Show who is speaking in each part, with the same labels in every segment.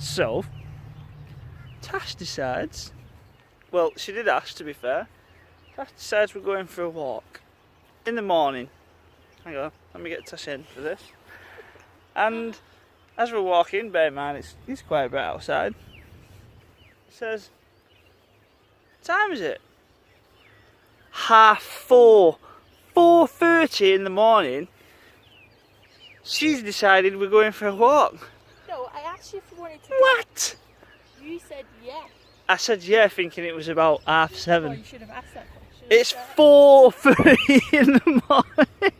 Speaker 1: So, Tash decides, well, she did ask to be fair, Tash decides we're going for a walk in the morning. Hang on, let me get Tash in for this. And as we're walking, bear in mind it's quite bright outside, it says, what time is it? 4:30, 4:30 in the morning. She's decided we're going for a walk.
Speaker 2: No, I asked you if you wanted to go.
Speaker 1: What?
Speaker 2: You said yeah.
Speaker 1: I said yeah, thinking it was about 7:30.
Speaker 2: Oh, you should have asked that question.
Speaker 1: It's 4:30 in the morning.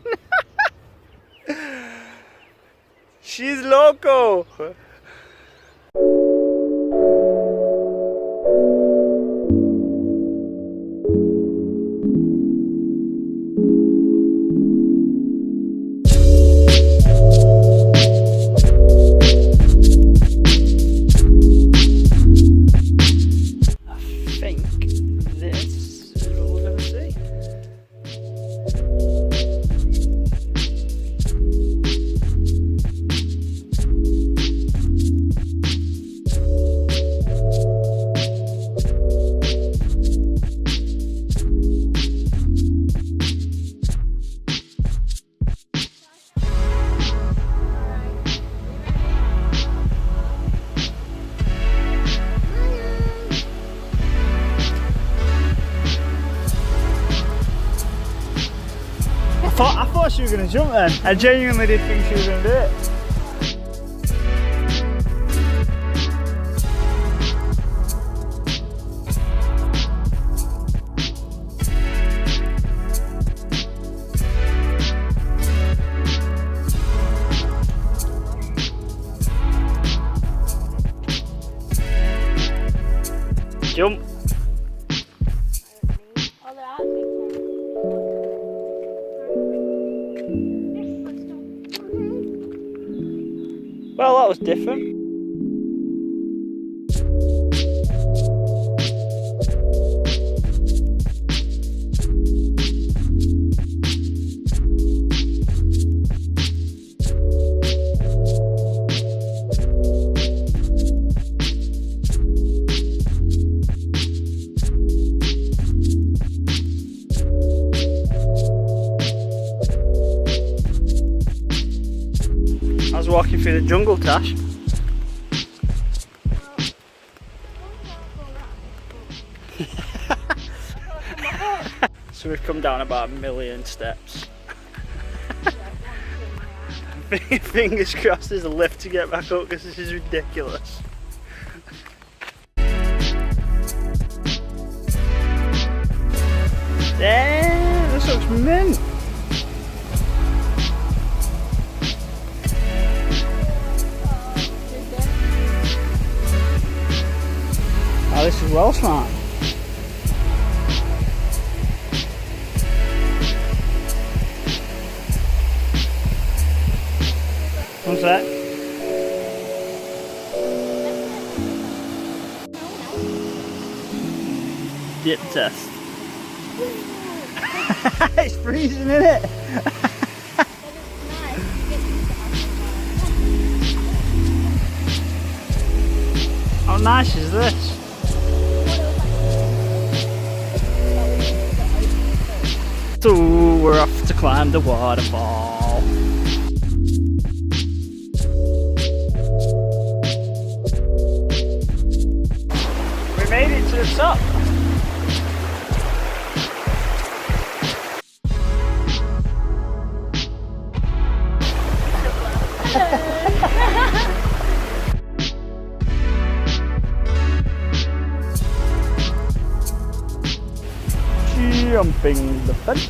Speaker 1: She's loco. I thought she was going to jump then. I genuinely did think she was going to do it. Jump. Well, that was different. I was walking through the jungle, Tash. So we've come down about 1,000,000 steps. Fingers crossed there's a lift to get back up because this is ridiculous. Damn, this looks mint. Oh, this is well smart. What's that? Dip test. It's freezing, isn't it? How nice is this? So we're off to climb the waterfall. We made it to the top. Jumping the fence.